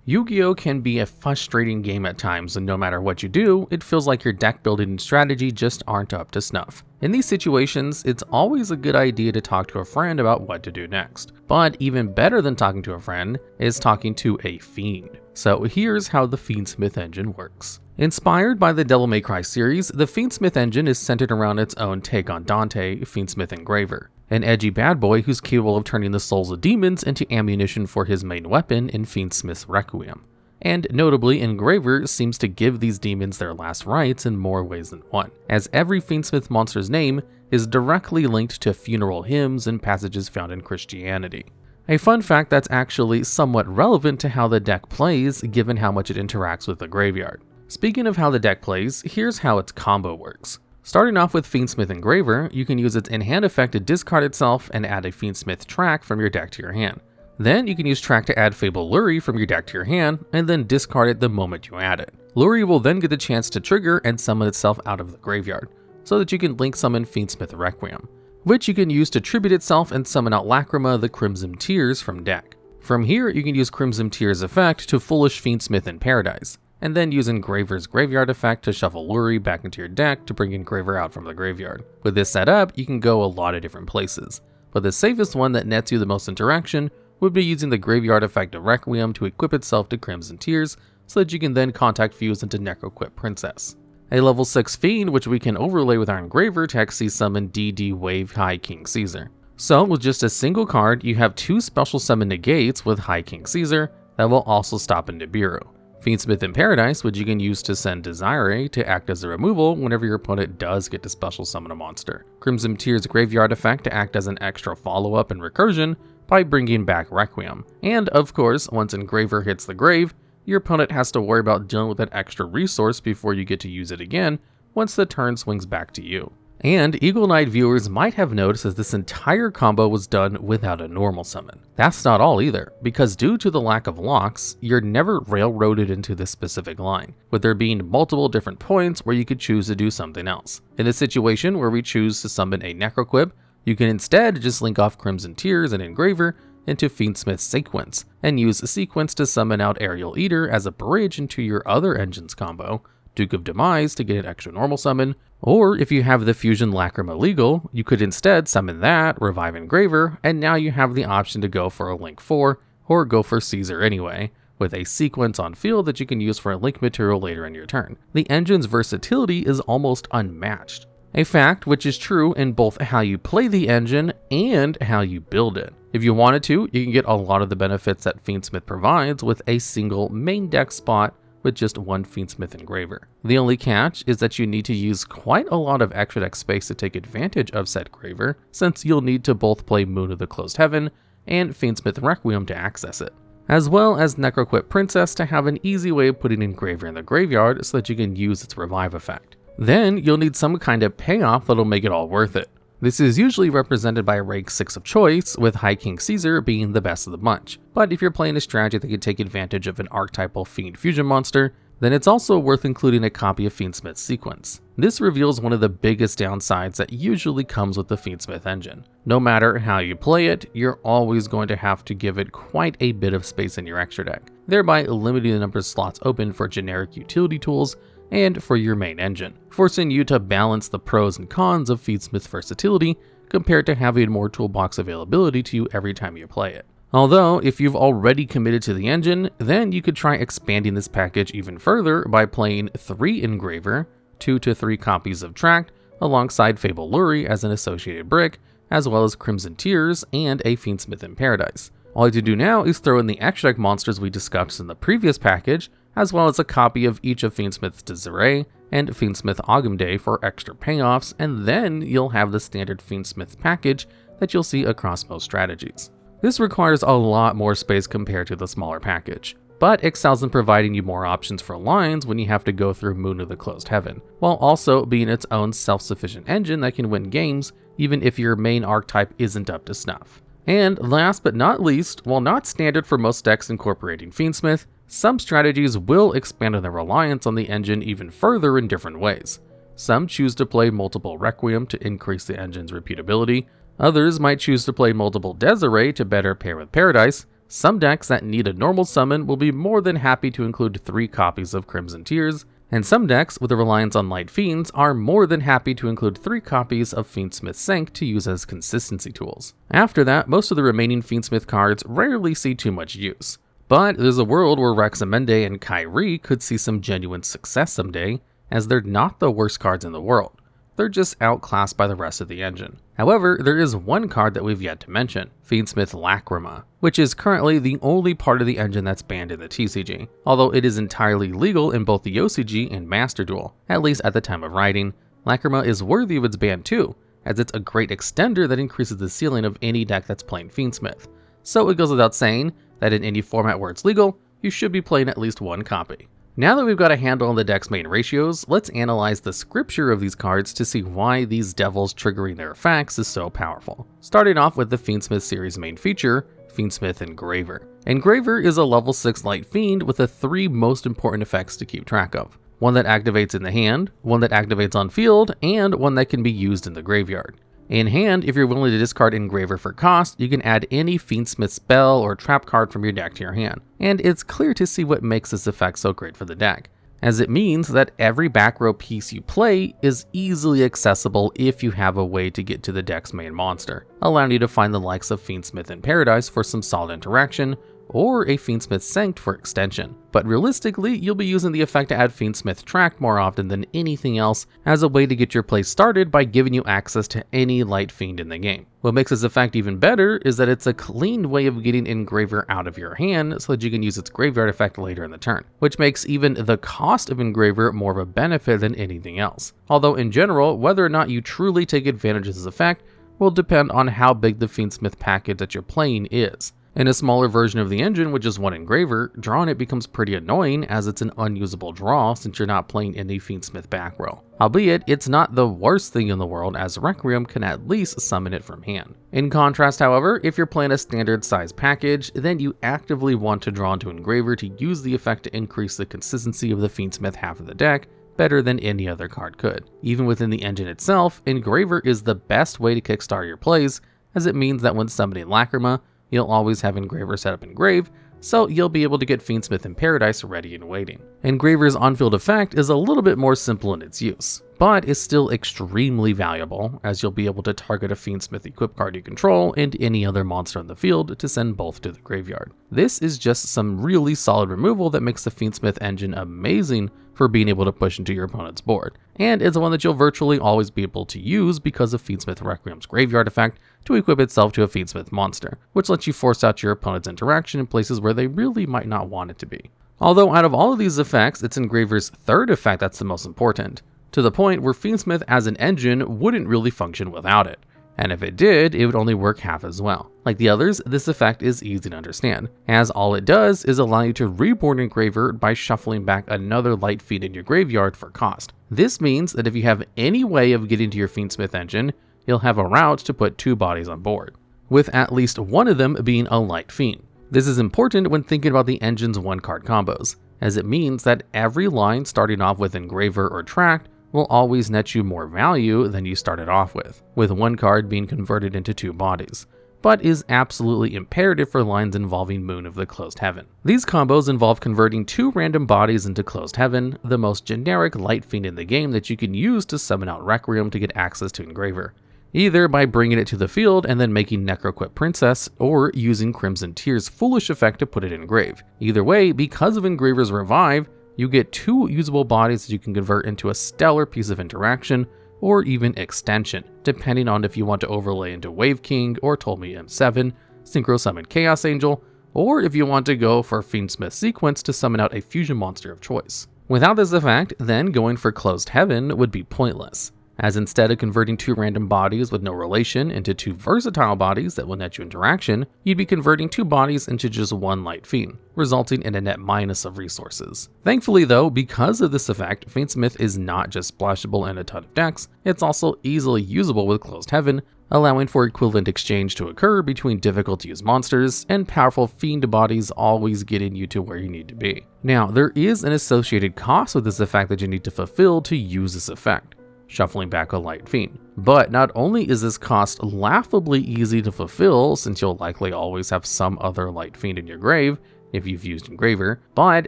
Yu-Gi-Oh can be a frustrating game at times, and no matter what you do, it feels like your deck building and strategy just aren't up to snuff. In these situations, it's always a good idea to talk to a friend about what to do next. But even better than talking to a friend is talking to a fiend. So here's how the Fiendsmith Engine works. Inspired by the Devil May Cry series, the Fiendsmith Engine is centered around its own take on Dante, Fiendsmith Engraver, an edgy bad boy who's capable of turning the souls of demons into ammunition for his main weapon in Fiendsmith's Requiem. And notably, Engraver seems to give these demons their last rites in more ways than one, as every Fiendsmith monster's name is directly linked to funeral hymns and passages found in Christianity. A fun fact that's actually somewhat relevant to how the deck plays, given how much it interacts with the graveyard. Speaking of how the deck plays, here's how its combo works. Starting off with Fiendsmith Engraver, you can use its in-hand effect to discard itself and add a Fiendsmith Tract from your deck to your hand. Then you can use Tract to add Fable Luri from your deck to your hand, and then discard it the moment you add it. Luri will then get the chance to trigger and summon itself out of the graveyard, so that you can link summon Fiendsmith Requiem, which you can use to tribute itself and summon out Lacrima the Crimson Tears from deck. From here, you can use Crimson Tears effect to Foolish Fiendsmith in Paradise, and then use Engraver's Graveyard effect to shuffle Luri back into your deck to bring Engraver out from the graveyard. With this setup, you can go a lot of different places, but the safest one that nets you the most interaction would be using the Graveyard effect of Requiem to equip itself to Crimson Tears so that you can then contact fuse into Necroquip Princess, a level 6 Fiend which we can overlay with our Engraver to XC summon DD Wave High King Caesar. So with just a single card, you have 2 special summon negates with High King Caesar that will also stop in Nibiru. Fiendsmith in Paradise, which you can use to send Desirae to act as a removal whenever your opponent does get to special summon a monster. Crimson Tears Graveyard effect to act as an extra follow-up and recursion by bringing back Requiem. And of course, once Engraver hits the grave, your opponent has to worry about dealing with that extra resource before you get to use it again once the turn swings back to you. And Eagle Knight viewers might have noticed that this entire combo was done without a normal summon. That's not all either, because due to the lack of locks, you're never railroaded into this specific line, with there being multiple different points where you could choose to do something else. In this situation where we choose to summon a Necroquip, you can instead just link off Crimson Tears and Engraver into Fiendsmith's Sequence, and use a Sequence to summon out Aerial Eater as a bridge into your other engines combo, Duke of Demise to get an extra normal summon, or if you have the Fusion Lacrima legal, you could instead summon that, revive Engraver, and now you have the option to go for a Link 4, or go for Caesar anyway, with a Sequence on field that you can use for a Link material later in your turn. The engine's versatility is almost unmatched, a fact which is true in both how you play the engine and how you build it. If you wanted to, you can get a lot of the benefits that Fiendsmith provides with a single main deck spot with just one Fiendsmith Engraver. The only catch is that you need to use quite a lot of extra deck space to take advantage of said Graver, since you'll need to both play Moon of the Closed Heaven and Fiendsmith Requiem to access it, as well as Necroquip Princess to have an easy way of putting Engraver in the graveyard so that you can use its revive effect. Then you'll need some kind of payoff that'll make it all worth it. This is usually represented by a rank 6 of choice, with High King Caesar being the best of the bunch. But if you're playing a strategy that can take advantage of an archetypal Fiend fusion monster, then it's also worth including a copy of Fiendsmith's Sequence. This reveals one of the biggest downsides that usually comes with the Fiendsmith engine. No matter how you play it, you're always going to have to give it quite a bit of space in your extra deck, thereby limiting the number of slots open for generic utility tools and for your main engine, forcing you to balance the pros and cons of Fiendsmith's versatility compared to having more toolbox availability to you every time you play it. Although, if you've already committed to the engine, then you could try expanding this package even further by playing 3 Engraver, 2 to 3 copies of Tract, alongside Fable Luri as an associated brick, as well as Crimson Tears and a Fiendsmith in Paradise. All you have to do now is throw in the extra deck monsters we discussed in the previous package, as well as a copy of each of Fiendsmith's Desirae and Fiendsmith Agnum for extra payoffs, and then you'll have the standard Fiendsmith package that you'll see across most strategies. This requires a lot more space compared to the smaller package, but excels in providing you more options for lines when you have to go through Moon of the Closed Heaven, while also being its own self-sufficient engine that can win games even if your main archetype isn't up to snuff. And last but not least, while not standard for most decks incorporating Fiendsmith, some strategies will expand on their reliance on the engine even further in different ways. Some choose to play multiple Requiem to increase the engine's repeatability, others might choose to play multiple Desirae to better pair with Paradise, Some decks that need a normal summon will be more than happy to include 3 copies of Crimson Tears, and some decks with a reliance on light fiends are more than happy to include 3 copies of Fiendsmith Sync to use as consistency tools. After that, most of the remaining Fiendsmith cards rarely see too much use. But there's a world where Requiem and Kyrie could see some genuine success someday, as they're not the worst cards in the world. They're just outclassed by the rest of the engine. However, there is one card that we've yet to mention, Fiendsmith Lacrima, which is currently the only part of the engine that's banned in the TCG, although it is entirely legal in both the OCG and Master Duel. At least at the time of writing, Lacrima is worthy of its ban too, as it's a great extender that increases the ceiling of any deck that's playing Fiendsmith. So it goes without saying that in any format where it's legal, you should be playing at least one copy. Now that we've got a handle on the deck's main ratios, let's analyze the scripture of these cards to see why these devils triggering their effects is so powerful. Starting off with the Fiendsmith series main feature, Fiendsmith Engraver. Engraver is a level 6 light fiend with the 3 most important effects to keep track of. One that activates in the hand, one that activates on field, and one that can be used in the graveyard. In hand, if you're willing to discard Engraver for cost, you can add any Fiendsmith spell or trap card from your deck to your hand, and it's clear to see what makes this effect so great for the deck, as it means that every back row piece you play is easily accessible if you have a way to get to the deck's main monster, allowing you to find the likes of Fiendsmith in Paradise for some solid interaction, or a Fiendsmith Sanct for extension. But realistically, you'll be using the effect to add Fiendsmith Tract more often than anything else as a way to get your play started by giving you access to any light fiend in the game. What makes this effect even better is that it's a clean way of getting Engraver out of your hand so that you can use its graveyard effect later in the turn, which makes even the cost of Engraver more of a benefit than anything else. Although in general, whether or not you truly take advantage of this effect will depend on how big the Fiendsmith package that you're playing is. In a smaller version of the engine with just one Engraver, drawing it becomes pretty annoying as it's an unusable draw since you're not playing any Fiendsmith back row. Albeit, it's not the worst thing in the world as Requiem can at least summon it from hand. In contrast, however, if you're playing a standard size package, then you actively want to draw into Engraver to use the effect to increase the consistency of the Fiendsmith half of the deck better than any other card could. Even within the engine itself, Engraver is the best way to kickstart your plays, as it means that when summoning Lacrima, you'll always have Engraver set up in grave, so you'll be able to get Fiendsmith in Paradise ready and waiting. Engraver's on-field effect is a little bit more simple in its use, but is still extremely valuable, as you'll be able to target a Fiendsmith equip card you control and any other monster on the field to send both to the graveyard. This is just some really solid removal that makes the Fiendsmith engine amazing for being able to push into your opponent's board, and it's one that you'll virtually always be able to use because of Fiendsmith Requiem's graveyard effect to equip itself to a Fiendsmith monster, which lets you force out your opponent's interaction in places where they really might not want it to be. Although out of all of these effects, it's Engraver's third effect that's the most important, to the point where Fiendsmith as an engine wouldn't really function without it. And if it did, it would only work half as well. Like the others, this effect is easy to understand, as all it does is allow you to reborn Engraver by shuffling back another light fiend in your graveyard for cost. This means that if you have any way of getting to your Fiendsmith engine, you'll have a route to put 2 bodies on board, with at least one of them being a light fiend. This is important when thinking about the engine's 1-card combos, as it means that every line starting off with Engraver or Tract will always net you more value than you started off with 1 card being converted into 2 bodies, but is absolutely imperative for lines involving Moon of the Closed Heaven. These combos involve converting 2 random bodies into Closed Heaven, the most generic light fiend in the game that you can use to summon out Requiem to get access to Engraver, either by bringing it to the field and then making Necroquip Princess, or using Crimson Tears' foolish effect to put it in grave. Either way, because of Engraver's Revive, you get 2 usable bodies that you can convert into a stellar piece of interaction, or even extension, depending on if you want to overlay into Wave King or Ptolemy M7, Synchro Summon Chaos Angel, or if you want to go for Fiendsmith Sequence to summon out a fusion monster of choice. Without this effect, then going for Closed Heaven would be pointless, as instead of converting 2 random bodies with no relation into 2 versatile bodies that will net you interaction, you'd be converting 2 bodies into just 1 light fiend, resulting in a net minus of resources. Thankfully though, because of this effect, Fiendsmith is not just splashable in a ton of decks, it's also easily usable with Closed Heaven, allowing for equivalent exchange to occur between difficult to use monsters and powerful fiend bodies, always getting you to where you need to be. Now, there is an associated cost with this effect that you need to fulfill to use this effect. shuffling back a light fiend. But not only is this cost laughably easy to fulfill, since you'll likely always have some other light fiend in your grave if you've used Engraver, but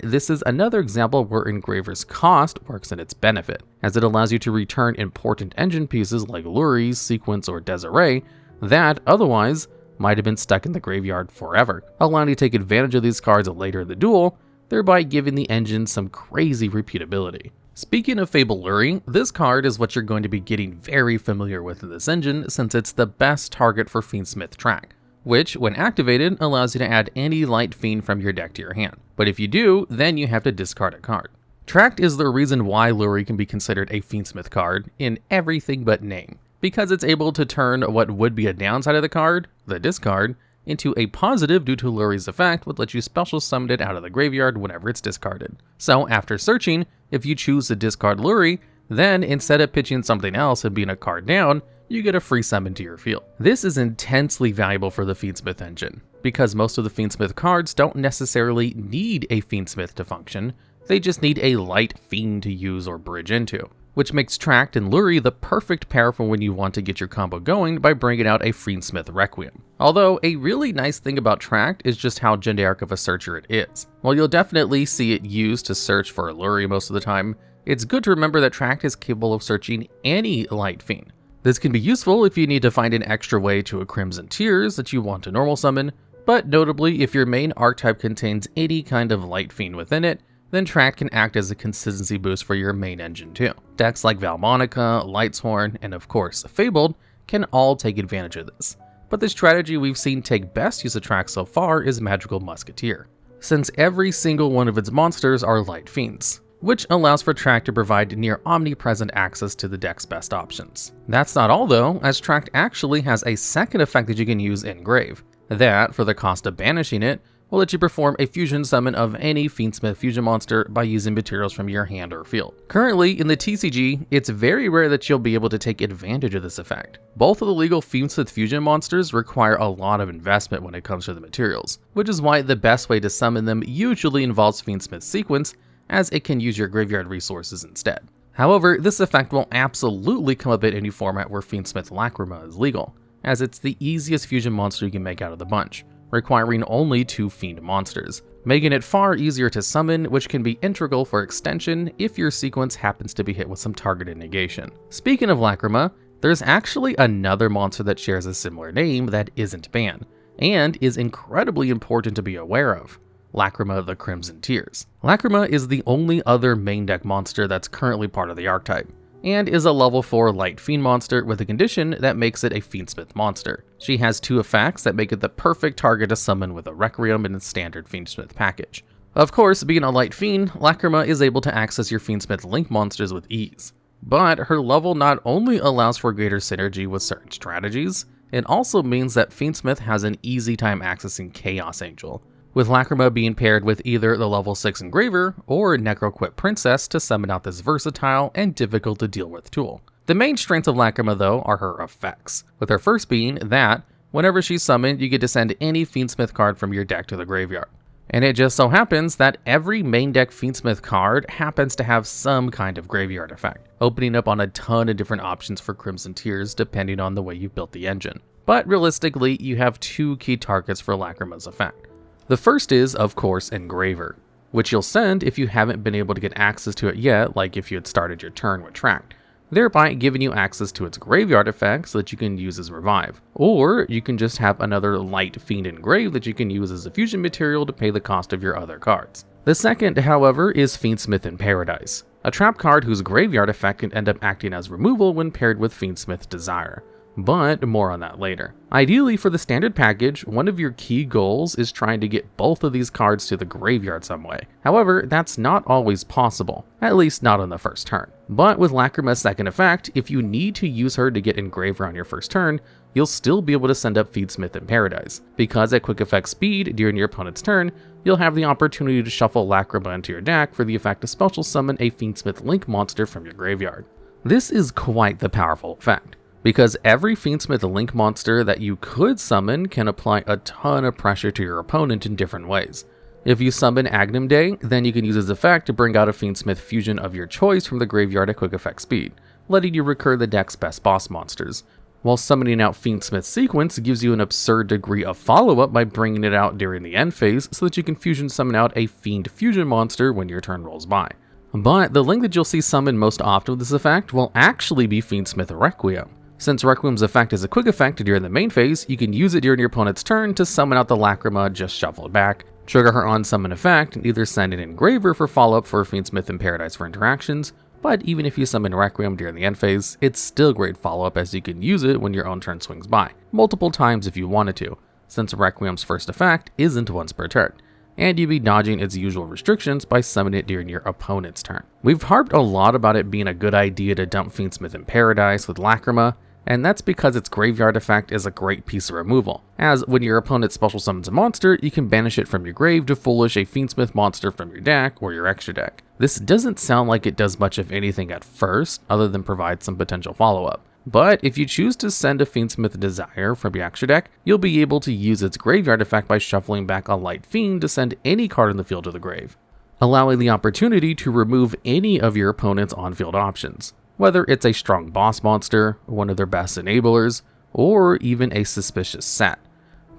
this is another example where Engraver's cost works in its benefit, as it allows you to return important engine pieces like Lurie's, Sequence, or Desirae that otherwise might have been stuck in the graveyard forever, allowing you to take advantage of these cards later in the duel, thereby giving the engine some crazy repeatability. Speaking of Fable Lurie, this card is what you're going to be getting very familiar with in this engine, since it's the best target for Fiendsmith Tract, which, when activated, allows you to add any light fiend from your deck to your hand. But if you do, then you have to discard a card. Tract is the reason why Lurie can be considered a Fiendsmith card in everything but name, because it's able to turn what would be a downside of the card, the discard, into a positive due to Lurie's effect, would let you special summon it out of the graveyard whenever it's discarded. So after searching, if you choose to discard Lurie, then instead of pitching something else and being a card down, you get a free summon to your field. This is intensely valuable for the Fiendsmith engine, because most of the Fiendsmith cards don't necessarily need a Fiendsmith to function, they just need a light fiend to use or bridge into, which makes Tract and Lurie the perfect pair for when you want to get your combo going by bringing out a Fiendsmith Requiem. Although, a really nice thing about Tract is just how generic of a searcher it is. While you'll definitely see it used to search for Lurie most of the time, it's good to remember that Tract is capable of searching any light fiend. This can be useful if you need to find an extra way to a Crimson Tears that you want to normal summon, but notably if your main archetype contains any kind of light fiend within it, then Tract can act as a consistency boost for your main engine too. Decks like Valmonica, Lightshorn, and of course Fabled can all take advantage of this. But the strategy we've seen take best use of Tract so far is Magical Musketeer, since every single one of its monsters are light fiends, which allows for Tract to provide near omnipresent access to the deck's best options. That's not all though, as Tract actually has a second effect that you can use in Engrave. That, for the cost of banishing it, will let you perform a fusion summon of any Fiendsmith fusion monster by using materials from your hand or field. Currently, in the TCG, it's very rare that you'll be able to take advantage of this effect. Both of the legal Fiendsmith fusion monsters require a lot of investment when it comes to the materials, which is why the best way to summon them usually involves Fiendsmith Sequence, as it can use your graveyard resources instead. However, this effect will absolutely come up in any format where Fiendsmith Lacrima is legal, as it's the easiest fusion monster you can make out of the bunch, requiring only 2 fiend monsters, making it far easier to summon, which can be integral for extension if your sequence happens to be hit with some targeted negation. Speaking of Lacrima, there's actually another monster that shares a similar name that isn't banned, and is incredibly important to be aware of: Lacrima the Crimson Tears. Lacrima is the only other main deck monster that's currently part of the archetype, and is a level 4 light fiend monster with a condition that makes it a Fiendsmith monster. She has 2 effects that make it the perfect target to summon with a Requiem in its standard Fiendsmith package. Of course, being a light fiend, Lacrima is able to access your Fiendsmith Link monsters with ease, but her level not only allows for greater synergy with certain strategies, it also means that Fiendsmith has an easy time accessing Chaos Angel, with Lacrima being paired with either the level 6 Engraver or Necroquip Princess to summon out this versatile and difficult to deal with tool. The main strengths of Lacrima though are her effects, with her first being that, whenever she's summoned, you get to send any Fiendsmith card from your deck to the graveyard. And it just so happens that every main deck Fiendsmith card happens to have some kind of graveyard effect, opening up on a ton of different options for Crimson Tears depending on the way you built the engine. But realistically, you have 2 key targets for Lacrima's effect. The first is, of course, Engraver, which you'll send if you haven't been able to get access to it yet, like if you had started your turn with Tract, thereby giving you access to its graveyard effects that you can use as revive. Or you can just have another light fiend engrave that you can use as a fusion material to pay the cost of your other cards. The second, however, is Fiendsmith in Paradise, a trap card whose graveyard effect can end up acting as removal when paired with Fiendsmith Desirae. But more on that later. Ideally, for the standard package, one of your key goals is trying to get both of these cards to the graveyard some way. However, that's not always possible, at least not on the first turn. But with Lacrima's second effect, if you need to use her to get Engraver on your first turn, you'll still be able to send up Fiendsmith in Paradise, because at quick effect speed during your opponent's turn, you'll have the opportunity to shuffle Lacrima into your deck for the effect to special summon a Fiendsmith Link monster from your graveyard. This is quite the powerful effect, because every Fiendsmith Link monster that you could summon can apply a ton of pressure to your opponent in different ways. If you summon Agnum Day, then you can use his effect to bring out a Fiendsmith fusion of your choice from the graveyard at quick effect speed, letting you recur the deck's best boss monsters, while summoning out Fiendsmith Sequence gives you an absurd degree of follow-up by bringing it out during the end phase so that you can fusion summon out a Fiend fusion monster when your turn rolls by. But the link that you'll see summoned most often with this effect will actually be Fiendsmith Requiem. Since Requiem's effect is a quick effect during the main phase, you can use it during your opponent's turn to summon out the Lacrima just shuffled back, trigger her on-summon effect, and either send an Engraver for follow-up for Fiendsmith in Paradise for interactions, but even if you summon Requiem during the end phase, it's still great follow-up as you can use it when your own turn swings by, multiple times if you wanted to, since Requiem's first effect isn't once per turn, and you'd be dodging its usual restrictions by summoning it during your opponent's turn. We've harped a lot about it being a good idea to dump Fiendsmith in Paradise with Lacrima, and that's because its graveyard effect is a great piece of removal, as when your opponent special summons a monster, you can banish it from your grave to foolish a Fiendsmith monster from your deck or your extra deck. This doesn't sound like it does much of anything at first, other than provide some potential follow-up. But if you choose to send a Fiendsmith Desire from your extra deck, you'll be able to use its graveyard effect by shuffling back a Light Fiend to send any card in the field to the grave, allowing the opportunity to remove any of your opponent's on-field options, whether it's a strong boss monster, one of their best enablers, or even a suspicious set.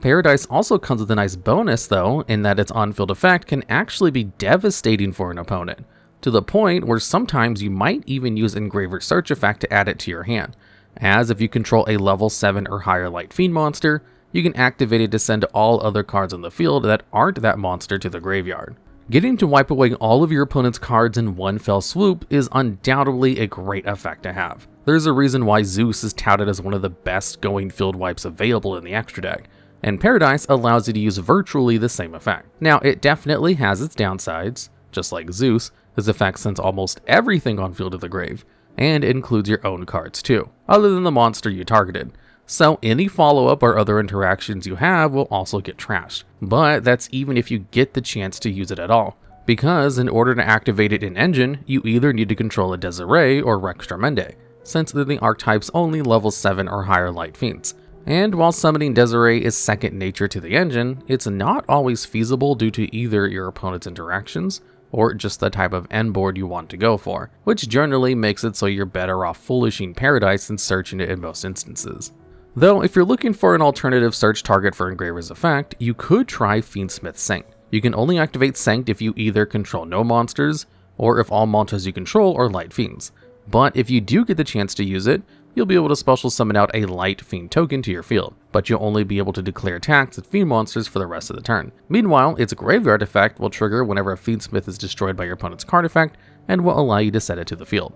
Paradise also comes with a nice bonus though, in that its on-field effect can actually be devastating for an opponent, to the point where sometimes you might even use Engraver Search effect to add it to your hand, as if you control a level 7 or higher Light Fiend monster, you can activate it to send all other cards on the field that aren't that monster to the graveyard. Getting to wipe away all of your opponent's cards in one fell swoop is undoubtedly a great effect to have. There's a reason why Zeus is touted as one of the best going field wipes available in the extra deck, and Paradise allows you to use virtually the same effect. Now, it definitely has its downsides. Just like Zeus, this effect sends almost everything on field to the grave, and includes your own cards too, other than the monster you targeted. So any follow-up or other interactions you have will also get trashed. But that's even if you get the chance to use it at all, because in order to activate it in Engine, you either need to control a Desirae or Rex Tremende, since they're the archetype's only level 7 or higher Light Fiends. And while summoning Desirae is second nature to the Engine, it's not always feasible due to either your opponent's interactions, or just the type of end board you want to go for, which generally makes it so you're better off foolishing Paradise than searching it in most instances. Though, if you're looking for an alternative search target for Engraver's effect, you could try Fiendsmith Sanct. You can only activate Sanct if you either control no monsters, or if all monsters you control are Light Fiends. But if you do get the chance to use it, you'll be able to special summon out a Light Fiend token to your field, but you'll only be able to declare attacks at Fiend monsters for the rest of the turn. Meanwhile, its graveyard effect will trigger whenever a Fiendsmith is destroyed by your opponent's card effect, and will allow you to set it to the field.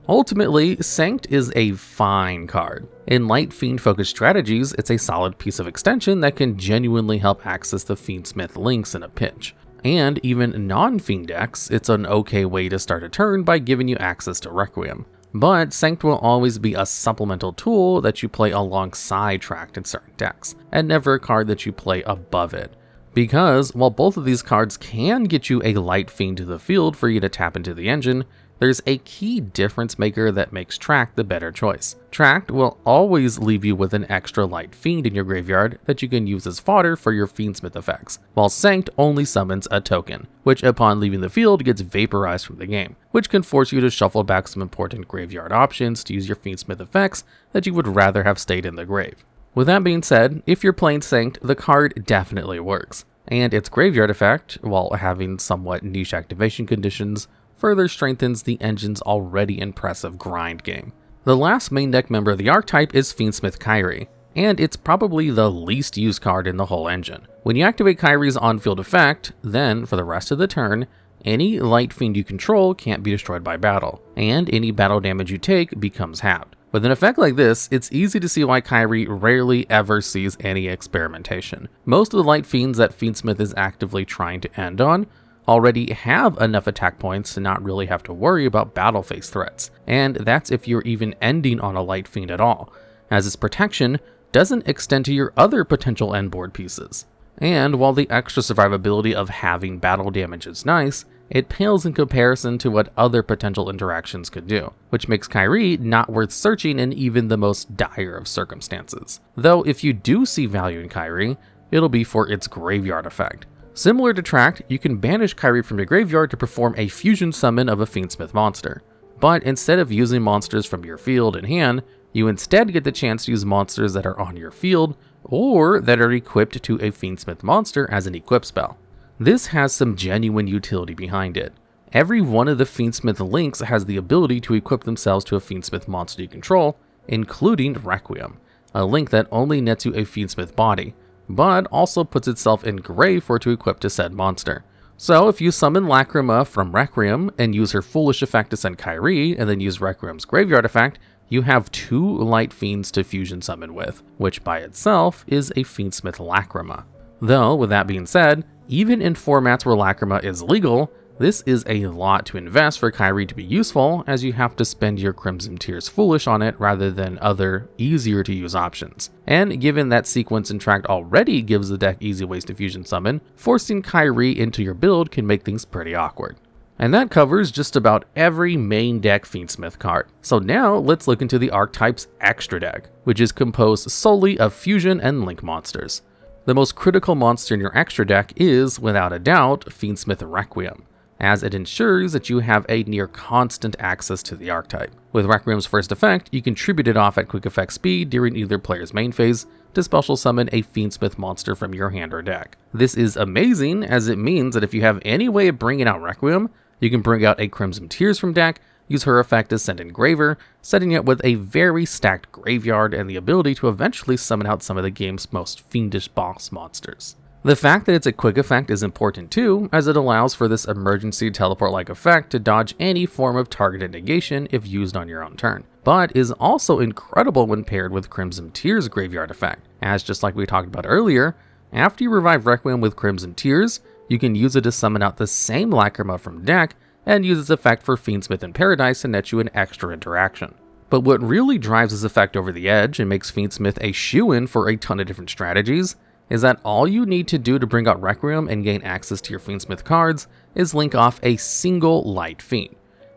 Ultimately, Sanct is a fine card. In Light Fiend focused strategies, it's a solid piece of extension that can genuinely help access the Fiendsmith links in a pinch. And even non-Fiend decks, it's an okay way to start a turn by giving you access to Requiem. But Sanct will always be a supplemental tool that you play alongside Tract in certain decks, and never a card that you play above it. Because while both of these cards can get you a Light Fiend to the field for you to tap into the Engine, there's a key difference maker that makes Tract the better choice. Tract will always leave you with an extra Light Fiend in your graveyard that you can use as fodder for your Fiendsmith effects, while Sanct only summons a token, which upon leaving the field gets vaporized from the game, which can force you to shuffle back some important graveyard options to use your Fiendsmith effects that you would rather have stayed in the grave. With that being said, if you're playing Sanct, the card definitely works, and its graveyard effect, while having somewhat niche activation conditions, further strengthens the Engine's already impressive grind game. The last main deck member of the archetype is Fiendsmith Kyrie, and it's probably the least used card in the whole Engine. When you activate Kyrie's on-field effect, then for the rest of the turn, any Light Fiend you control can't be destroyed by battle, and any battle damage you take becomes halved. With an effect like this, it's easy to see why Kyrie rarely ever sees any experimentation. Most of the Light Fiends that Fiendsmith is actively trying to end on already have enough attack points to not really have to worry about battle phase threats, and that's if you're even ending on a Light Fiend at all, as its protection doesn't extend to your other potential end board pieces. And while the extra survivability of having battle damage is nice, it pales in comparison to what other potential interactions could do, which makes Kyrie not worth searching in even the most dire of circumstances. Though if you do see value in Kyrie, it'll be for its graveyard effect. Similar to Tract, you can banish Kyrie from your graveyard to perform a fusion summon of a Fiendsmith monster. but instead of using monsters from your field in hand, you instead get the chance to use monsters that are on your field or that are equipped to a Fiendsmith monster as an equip spell. This has some genuine utility behind it. Every one of the Fiendsmith links has the ability to equip themselves to a Fiendsmith monster you control, including Requiem, a link that only nets you a Fiendsmith body, but also puts itself in gray for it to equip to said monster. So if you summon Lacrima from Requiem and use her foolish effect to send Kyrie, and then use Requiem's graveyard effect, you have 2 light fiends to fusion summon with, which by itself is a Fiendsmith Lacrima. Though, with that being said, even in formats where Lacrima is legal, this is a lot to invest for Kyrie to be useful, as you have to spend your Crimson Tears Foolish on it rather than other, easier to use options. And given that Sequence and Tract already gives the deck easy ways to fusion summon, forcing Kyrie into your build can make things pretty awkward. And that covers just about every main deck Fiendsmith card. So now let's look into the Archetype's extra deck, which is composed solely of fusion and link monsters. The most critical monster in your extra deck is, without a doubt, Fiendsmith Requiem, as it ensures that you have a near constant access to the archetype. With Requiem's first effect, you can tribute it off at quick effect speed during either player's main phase to special summon a Fiendsmith monster from your hand or deck. This is amazing, as it means that if you have any way of bringing out Requiem, you can bring out a Crimson Tears from deck, use her effect to send Engraver, setting it with a very stacked graveyard and the ability to eventually summon out some of the game's most fiendish boss monsters. The fact that it's a quick effect is important too, as it allows for this emergency teleport-like effect to dodge any form of targeted negation if used on your own turn, but is also incredible when paired with Crimson Tears' graveyard effect, as just like we talked about earlier, after you revive Requiem with Crimson Tears, you can use it to summon out the same Lacrima from deck and use its effect for Fiendsmith in Paradise to net you an extra interaction. But what really drives this effect over the edge and makes Fiendsmith a shoo-in for a ton of different strategies is that all you need to do to bring out Requiem and gain access to your Fiendsmith cards is link off a single light fiend.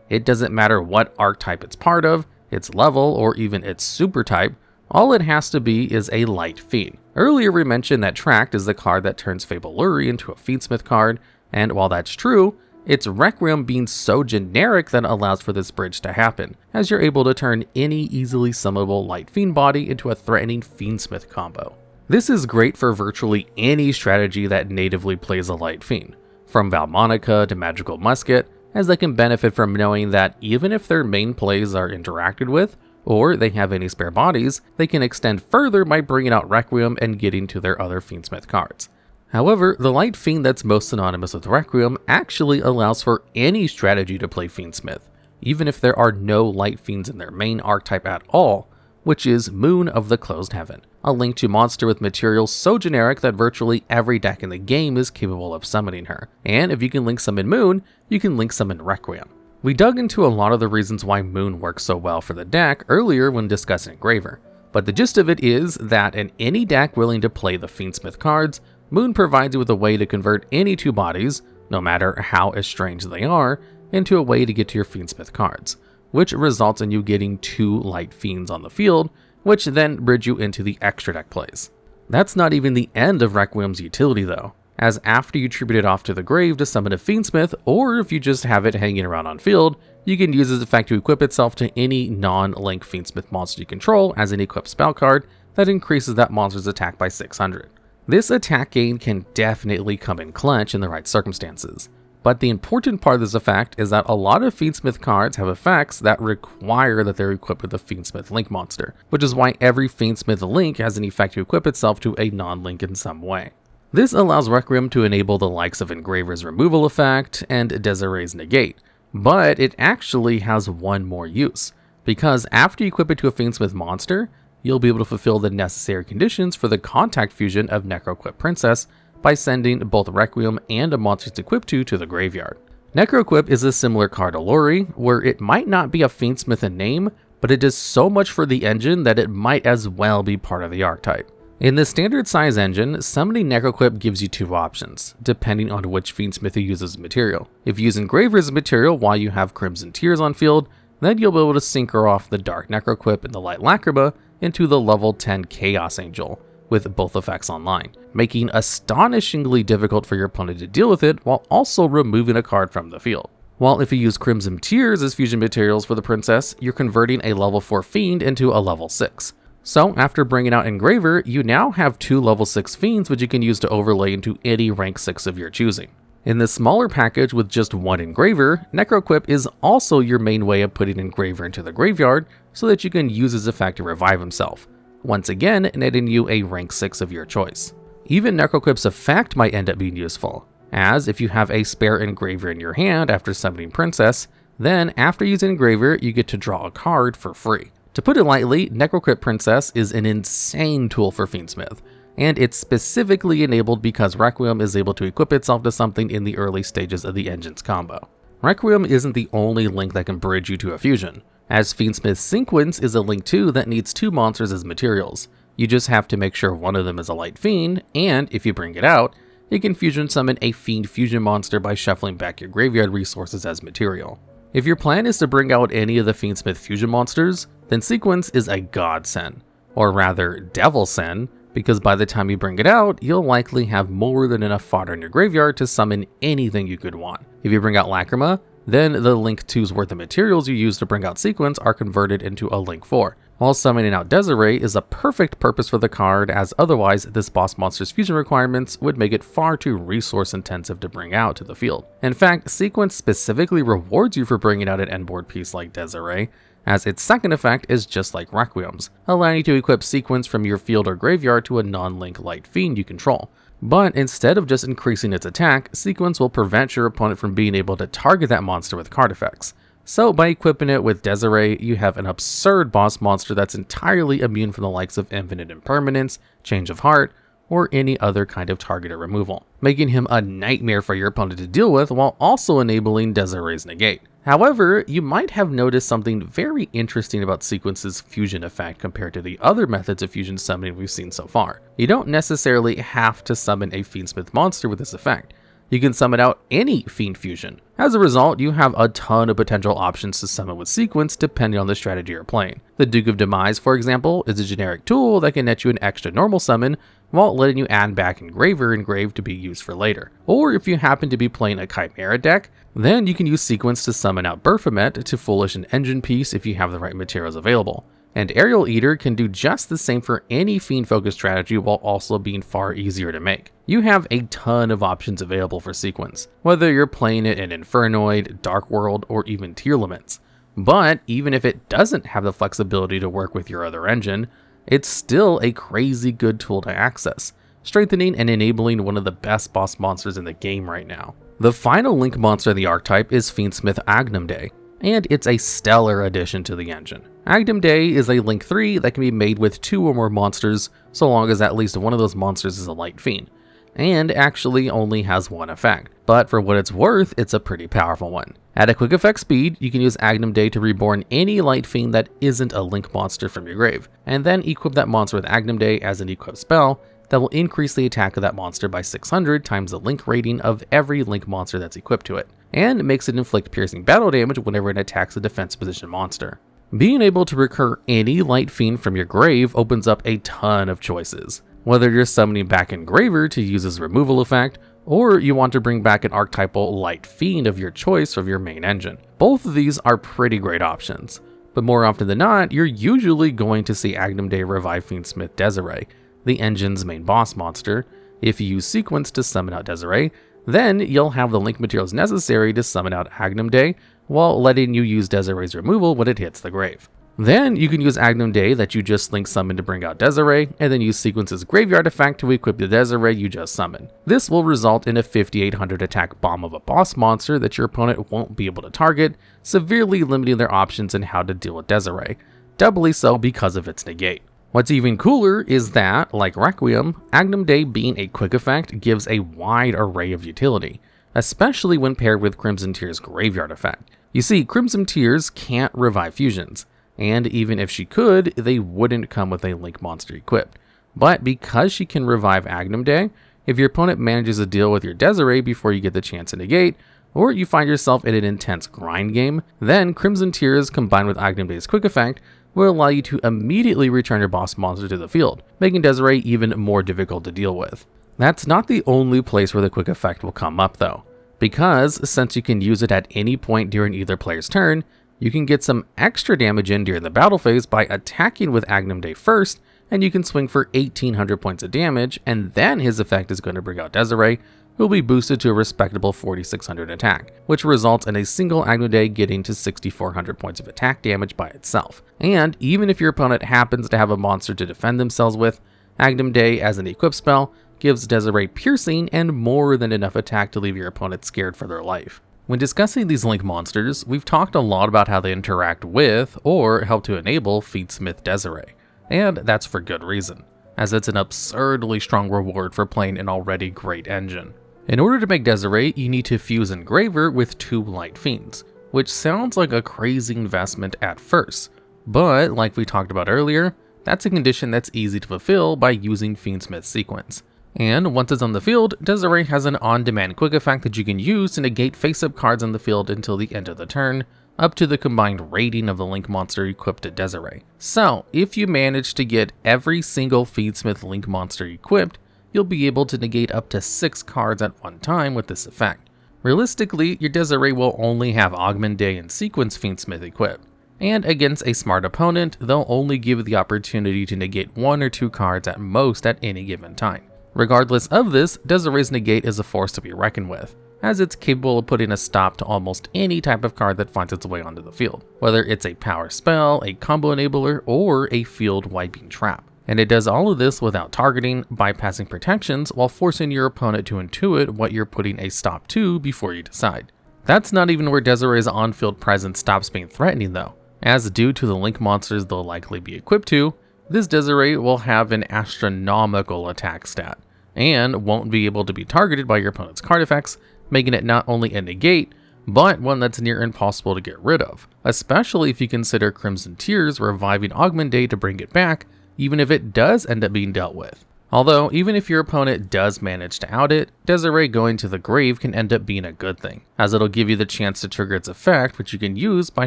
It doesn't matter what archetype it's part of, its level, or even its super type, all it has to be is a light fiend. Earlier we mentioned that Tract is the card that turns Fable Luri into a Fiendsmith card, and while that's true, it's Requiem being so generic that allows for this bridge to happen, as you're able to turn any easily summonable light fiend body into a threatening Fiendsmith combo. This is great for virtually any strategy that natively plays a light fiend, from Valmonica to Magical Musket, as they can benefit from knowing that even if their main plays are interacted with, or they have any spare bodies, they can extend further by bringing out Requiem and getting to their other Fiendsmith cards. However, the light fiend that's most synonymous with Requiem actually allows for any strategy to play Fiendsmith, even if there are no light fiends in their main archetype at all, which is Moon of the Closed Heaven, a link to monster with materials so generic that virtually every deck in the game is capable of summoning her. And if you can link summon Moon, you can link summon Requiem. We dug into a lot of the reasons why Moon works so well for the deck earlier when discussing Engraver, but the gist of it is that in any deck willing to play the Fiendsmith cards, Moon provides you with a way to convert any 2 bodies, no matter how estranged they are, into a way to get to your Fiendsmith cards, which results in you getting 2 light fiends on the field, which then bridge you into the extra deck plays. That's not even the end of Requiem's utility though, as after you tribute it off to the grave to summon a Fiendsmith, or if you just have it hanging around on field, you can use its effect to equip itself to any non-link Fiendsmith monster you control as an equipped spell card that increases that monster's attack by 600. This attack gain can definitely come in clutch in the right circumstances, but the important part of this effect is that a lot of Fiendsmith cards have effects that require that they're equipped with a Fiendsmith Link monster, which is why every Fiendsmith Link has an effect to equip itself to a non-link in some way. This allows Requiem to enable the likes of Engraver's removal effect and Desirae's negate, but it actually has one more use, because after you equip it to a Fiendsmith monster, you'll be able to fulfill the necessary conditions for the contact fusion of Necroquip Princess by sending both Requiem and a monster it's equipped to the graveyard. Necroquip is a similar card to Luri, where it might not be a Fiendsmith in name, but it does so much for the engine that it might as well be part of the archetype. In the standard size engine, summoning Necroquip gives you 2 options, depending on which Fiendsmith you use as material. If you use Engraver as material while you have Crimson Tears on field, then you'll be able to synchro off the Dark Necroquip and the Light Lacrima into the level 10 Chaos Angel, with both effects online, making astonishingly difficult for your opponent to deal with it while also removing a card from the field. While if you use Crimson Tears as fusion materials for the princess, you're converting a level 4 Fiend into a level 6. So after bringing out Engraver, you now have 2 level 6 Fiends which you can use to overlay into any rank 6 of your choosing. In this smaller package with just 1 Engraver, Necroquip is also your main way of putting Engraver into the graveyard so that you can use his effect to revive himself, once again netting you a rank 6 of your choice. Even Necroquip's effect might end up being useful, as if you have a spare Engraver in your hand after summoning Princess, then after using Engraver you get to draw a card for free. To put it lightly, Necroquip Princess is an insane tool for Fiendsmith, and it's specifically enabled because Requiem is able to equip itself to something in the early stages of the engine's combo. Requiem isn't the only link that can bridge you to a fusion, as Fiendsmith's Sequence is a link too that needs 2 monsters as materials. You just have to make sure one of them is a light fiend, and if you bring it out, you can fusion summon a fiend fusion monster by shuffling back your graveyard resources as material. If your plan is to bring out any of the Fiendsmith fusion monsters, then Sequence is a godsend, or rather devil send, because by the time you bring it out, you'll likely have more than enough fodder in your graveyard to summon anything you could want. If you bring out Lacrima, then the Link 2's worth of materials you use to bring out Sequence are converted into a Link 4, while summoning out Desirae is a perfect purpose for the card, as otherwise this boss monster's fusion requirements would make it far too resource intensive to bring out to the field. In fact, Sequence specifically rewards you for bringing out an endboard piece like Desirae, as its second effect is just like Requiem's, allowing you to equip Sequence from your field or graveyard to a non-link light fiend you control. But instead of just increasing its attack, Sequence will prevent your opponent from being able to target that monster with card effects. So by equipping it with Desirae, you have an absurd boss monster that's entirely immune from the likes of Infinite Impermanence, Change of Heart, or any other kind of targeted removal, making him a nightmare for your opponent to deal with while also enabling Desirae's negate. However, you might have noticed something very interesting about Sequence's fusion effect compared to the other methods of fusion summoning we've seen so far. You don't necessarily have to summon a Fiendsmith monster with this effect. You can summon out any Fiend fusion. As a result, you have a ton of potential options to summon with Sequence depending on the strategy you're playing. The Duke of Demise, for example, is a generic tool that can net you an extra normal summon while letting you add back Engraver engraved to be used for later. Or if you happen to be playing a Chimera deck, then you can use Sequence to summon out Baphomet to foolish an engine piece if you have the right materials available. And Aerial Eater can do just the same for any Fiend-focused strategy while also being far easier to make. You have a ton of options available for Sequence, whether you're playing it in Infernoid, Dark World, or even Tier Limits. But even if it doesn't have the flexibility to work with your other engine, it's still a crazy good tool to access, strengthening and enabling one of the best boss monsters in the game right now. The final Link monster in the archetype is Fiendsmith Agnum Day, and it's a stellar addition to the engine. Agnum Day is a Link 3 that can be made with 2 or more monsters, so long as at least one of those monsters is a light fiend, and actually only has 1 effect, but for what it's worth, it's a pretty powerful one. At a quick effect speed, you can use Agnum Day to reborn any light fiend that isn't a Link monster from your grave, and then equip that monster with Agnum Day as an equip spell that will increase the attack of that monster by 600 times the Link rating of every Link monster that's equipped to it, and makes it inflict piercing battle damage whenever it attacks a defense position monster. Being able to recur any light fiend from your grave opens up a ton of choices, whether you're summoning back Engraver to use his removal effect, or you want to bring back an archetypal light fiend of your choice from your main engine. Both of these are pretty great options, but more often than not, you're usually going to see Agnum Day revive Fiendsmith Desirae, the engine's main boss monster. If you use Sequence to summon out Desirae, then you'll have the Link materials necessary to summon out Agnum Day, while letting you use Desirae's removal when it hits the grave. Then you can use Agnum Day that you just Link summon to bring out Desirae, and then use Sequence's graveyard effect to equip the Desirae you just summoned. This will result in a 5800 attack bomb of a boss monster that your opponent won't be able to target, severely limiting their options in how to deal with Desirae, doubly so because of its negate. What's even cooler is that, like Requiem, Agnum Day being a quick effect gives a wide array of utility, especially when paired with Crimson Tear's graveyard effect. You see, Crimson Tears can't revive fusions, and even if she could, they wouldn't come with a Link monster equipped. But because she can revive Agnum Day, if your opponent manages to deal with your Desirae before you get the chance to negate, or you find yourself in an intense grind game, then Crimson Tears combined with Agnum Day's quick effect will allow you to immediately return your boss monster to the field, making Desirae even more difficult to deal with. That's not the only place where the quick effect will come up though. because since you can use it at any point during either player's turn, you can get some extra damage in during the battle phase by attacking with Agnum Day first, and you can swing for 1800 points of damage, and then his effect is going to bring out Desirae, who will be boosted to a respectable 4600 attack, which results in a single Agnum Day getting to 6400 points of attack damage by itself. And even if your opponent happens to have a monster to defend themselves with, Agnum Day as an equip spell gives Desirae piercing and more than enough attack to leave your opponent scared for their life. When discussing these Link monsters, we've talked a lot about how they interact with, or help to enable, Fiendsmith Desirae. And that's for good reason, as it's an absurdly strong reward for playing an already great engine. In order to make Desirae, you need to fuse Engraver with 2 Light Fiends, which sounds like a crazy investment at first, but like we talked about earlier, that's a condition that's easy to fulfill by using Fiendsmith's sequence. And once it's on the field, Desirae has an on-demand quick effect that you can use to negate face-up cards on the field until the end of the turn, up to the combined rating of the Link monster equipped to Desirae. So, if you manage to get every single Fiendsmith Link monster equipped, you'll be able to negate up to 6 cards at one time with this effect. Realistically, your Desirae will only have Augment Day and Sequence Fiendsmith equipped. And against a smart opponent, they'll only give you the opportunity to negate 1 or 2 cards at most at any given time. Regardless of this, Desirae's negate is a force to be reckoned with, as it's capable of putting a stop to almost any type of card that finds its way onto the field, whether it's a power spell, a combo enabler, or a field wiping trap. And it does all of this without targeting, bypassing protections, while forcing your opponent to intuit what you're putting a stop to before you decide. That's not even where Desirae's on-field presence stops being threatening though, as due to the Link monsters they'll likely be equipped to, this Desirae will have an astronomical attack stat, and won't be able to be targeted by your opponent's card effects, making it not only a negate, but one that's near impossible to get rid of, especially if you consider Crimson Tears reviving Augment Day to bring it back, even if it does end up being dealt with. Although, even if your opponent does manage to out it, Desirae going to the grave can end up being a good thing, as it'll give you the chance to trigger its effect, which you can use by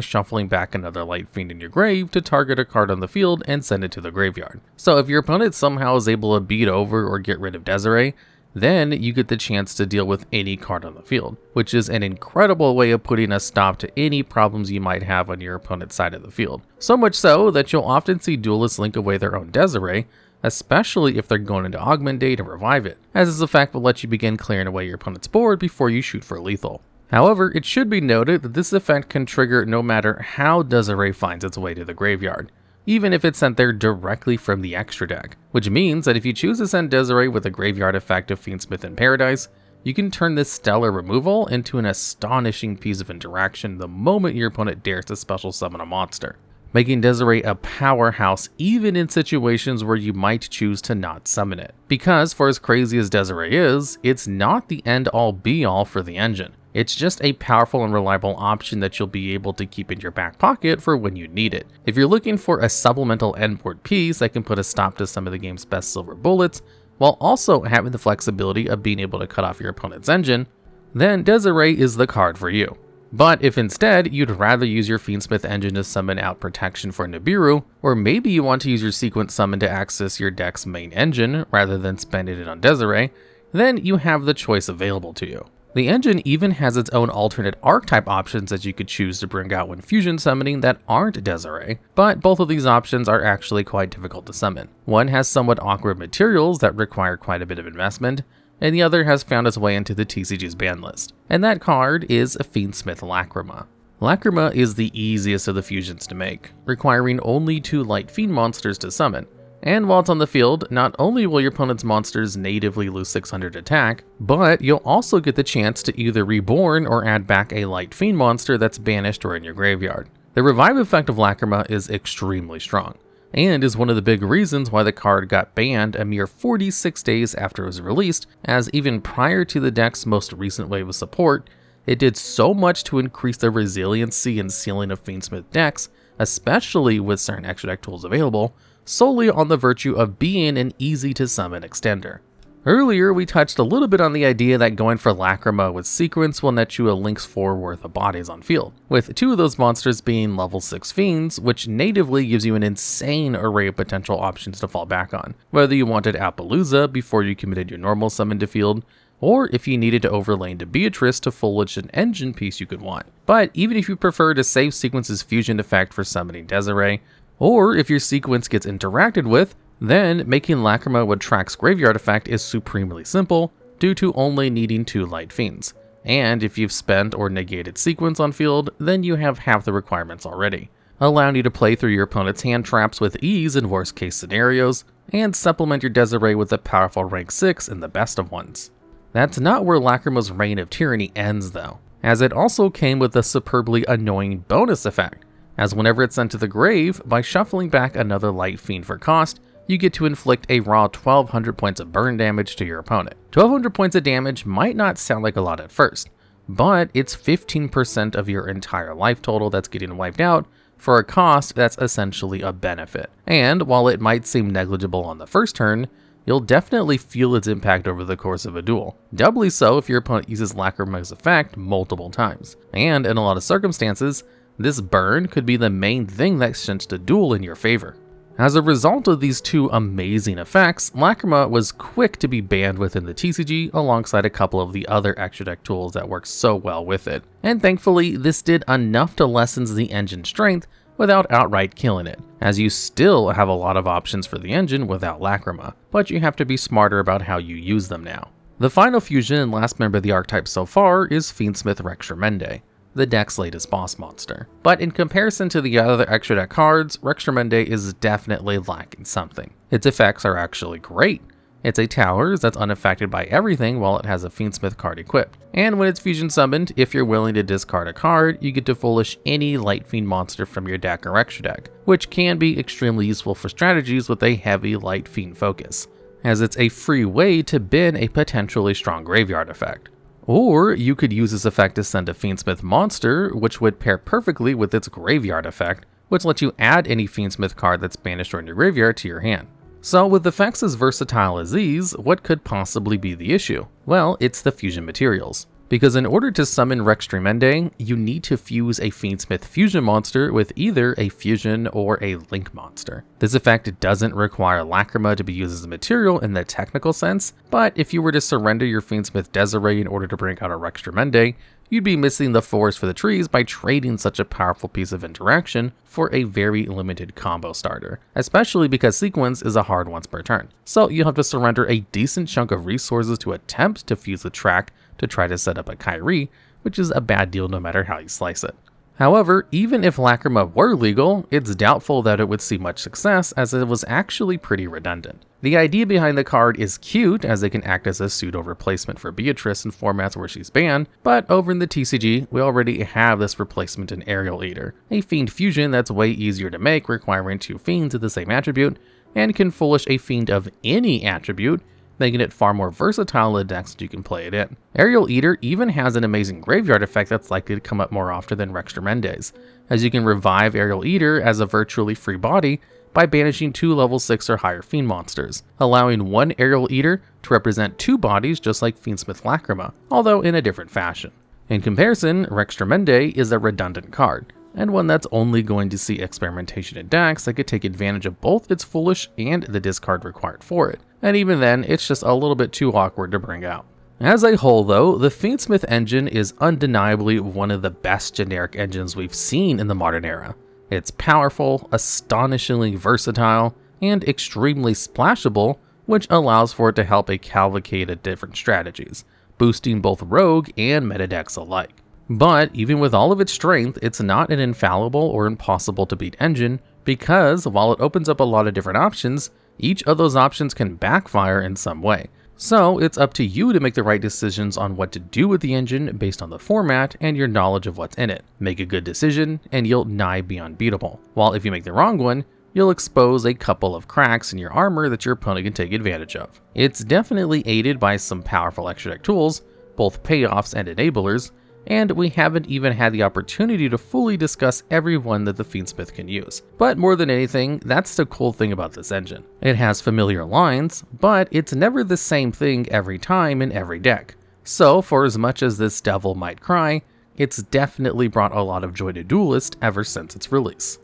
shuffling back another Light Fiend in your grave to target a card on the field and send it to the graveyard. So if your opponent somehow is able to beat over or get rid of Desirae, then you get the chance to deal with any card on the field, which is an incredible way of putting a stop to any problems you might have on your opponent's side of the field. So much so that you'll often see duelists link away their own Desirae, especially if they're going into Augment Day to revive it, as this effect will let you begin clearing away your opponent's board before you shoot for lethal. However, it should be noted that this effect can trigger no matter how Desirae finds its way to the graveyard, even if it's sent there directly from the extra deck, which means that if you choose to send Desirae with a graveyard effect of Fiendsmith in Paradise, you can turn this stellar removal into an astonishing piece of interaction the moment your opponent dares to special summon a monster, making Desirae a powerhouse even in situations where you might choose to not summon it. Because for as crazy as Desirae is, it's not the end-all be-all for the engine. It's just a powerful and reliable option that you'll be able to keep in your back pocket for when you need it. If you're looking for a supplemental endboard piece that can put a stop to some of the game's best silver bullets, while also having the flexibility of being able to cut off your opponent's engine, then Desirae is the card for you. But if instead you'd rather use your Fiendsmith Engine to summon out protection for Nibiru, or maybe you want to use your sequence summon to access your deck's main engine rather than spending it on Desirae, then you have the choice available to you. The engine even has its own alternate archetype options that you could choose to bring out when fusion summoning that aren't Desirae, but both of these options are actually quite difficult to summon. One has somewhat awkward materials that require quite a bit of investment, and the other has found its way into the TCG's ban list, and that card is Fiendsmith Lacrima. Lacrima is the easiest of the fusions to make, requiring only 2 Light Fiend monsters to summon, and while it's on the field, not only will your opponent's monsters natively lose 600 attack, but you'll also get the chance to either reborn or add back a Light Fiend monster that's banished or in your graveyard. The revive effect of Lacrima is extremely strong, and is one of the big reasons why the card got banned a mere 46 days after it was released, as even prior to the deck's most recent wave of support, it did so much to increase the resiliency and ceiling of Fiendsmith decks, especially with certain extra deck tools available, solely on the virtue of being an easy to summon extender. Earlier, we touched a little bit on the idea that going for Lacrima with Sequence will net you a Link's 4 worth of bodies on field, with 2 of those monsters being level 6 Fiends, which natively gives you an insane array of potential options to fall back on, whether you wanted Appaloosa before you committed your normal summon to field, or if you needed to overlay into Beatrice to foolish an engine piece you could want. But even if you prefer to save Sequence's fusion effect for summoning Desirae, or if your sequence gets interacted with, then making Lacrima with Tract's graveyard effect is supremely simple due to only needing 2 light fiends. And if you've spent or negated sequence on field, then you have half the requirements already, allowing you to play through your opponent's hand traps with ease in worst case scenarios, and supplement your Desirae with a powerful rank 6 in the best of ones. That's not where Lacrima's reign of tyranny ends though, as it also came with a superbly annoying bonus effect, as whenever it's sent to the grave, by shuffling back another light fiend for cost, you get to inflict a raw 1200 points of burn damage to your opponent. 1200 points of damage might not sound like a lot at first, but it's 15% of your entire life total that's getting wiped out for a cost that's essentially a benefit. And while it might seem negligible on the first turn, you'll definitely feel its impact over the course of a duel. Doubly so if your opponent uses Lacrima's effect multiple times. And in a lot of circumstances, this burn could be the main thing that shifts the duel in your favor. As a result of these 2 amazing effects, Lacrima was quick to be banned within the TCG alongside a couple of the other extra deck tools that work so well with it. And thankfully, this did enough to lessen the engine's strength without outright killing it, as you still have a lot of options for the engine without Lacrima, but you have to be smarter about how you use them now. The final fusion and last member of the archetype so far is Fiendsmith Engine, the deck's latest boss monster. But in comparison to the other extra deck cards, Engine is definitely lacking something. Its effects are actually great. It's a tower that's unaffected by everything while it has a Fiendsmith card equipped. And when it's fusion summoned, if you're willing to discard a card, you get to foolish any light fiend monster from your deck or extra deck, which can be extremely useful for strategies with a heavy light fiend focus, as it's a free way to bin a potentially strong graveyard effect. Or you could use this effect to send a Fiendsmith monster, which would pair perfectly with its graveyard effect, which lets you add any Fiendsmith card that's banished or in your graveyard to your hand. So with effects as versatile as these, what could possibly be the issue? Well, it's the fusion materials. Because in order to summon Engine, you need to fuse a Fiendsmith fusion monster with either a fusion or a link monster. This effect doesn't require Lacrima to be used as a material in the technical sense, but if you were to surrender your Fiendsmith Desirae in order to bring out a Engine, you'd be missing the forest for the trees by trading such a powerful piece of interaction for a very limited combo starter, especially because sequence is a hard once per turn. So you'll have to surrender a decent chunk of resources to attempt to fuse the Tract to try to set up a Kyrie, which is a bad deal no matter how you slice it. However, even if Lacrima were legal, it's doubtful that it would see much success as it was actually pretty redundant. The idea behind the card is cute as it can act as a pseudo replacement for Beatrice in formats where she's banned, but over in the TCG, we already have this replacement in Aerial Eater, a Fiend fusion that's way easier to make, requiring 2 Fiends of the same attribute, and can foolish a Fiend of any attribute, making it far more versatile in the decks that you can play it in. Aerial Eater even has an amazing graveyard effect that's likely to come up more often than Engine, as you can revive Aerial Eater as a virtually free body by banishing 2 level 6 or higher Fiend monsters, allowing 1 Aerial Eater to represent 2 bodies just like Fiendsmith Lacrima, although in a different fashion. In comparison, Engine is a redundant card, and one that's only going to see experimentation in decks that could take advantage of both its foolish and the discard required for it, and even then, it's just a little bit too awkward to bring out. As a whole though, the Fiendsmith engine is undeniably one of the best generic engines we've seen in the modern era. It's powerful, astonishingly versatile, and extremely splashable, which allows for it to help a cavalcade of different strategies, boosting both rogue and meta decks alike. But even with all of its strength, it's not an infallible or impossible to beat engine, because while it opens up a lot of different options, each of those options can backfire in some way. So it's up to you to make the right decisions on what to do with the engine based on the format and your knowledge of what's in it. Make a good decision and you'll nigh be unbeatable, while if you make the wrong one, you'll expose a couple of cracks in your armor that your opponent can take advantage of. It's definitely aided by some powerful extra deck tools, both payoffs and enablers, and we haven't even had the opportunity to fully discuss every one that the Fiendsmith can use. But more than anything, that's the cool thing about this engine. It has familiar lines, but it's never the same thing every time in every deck. So for as much as this devil might cry, it's definitely brought a lot of joy to duelists ever since its release.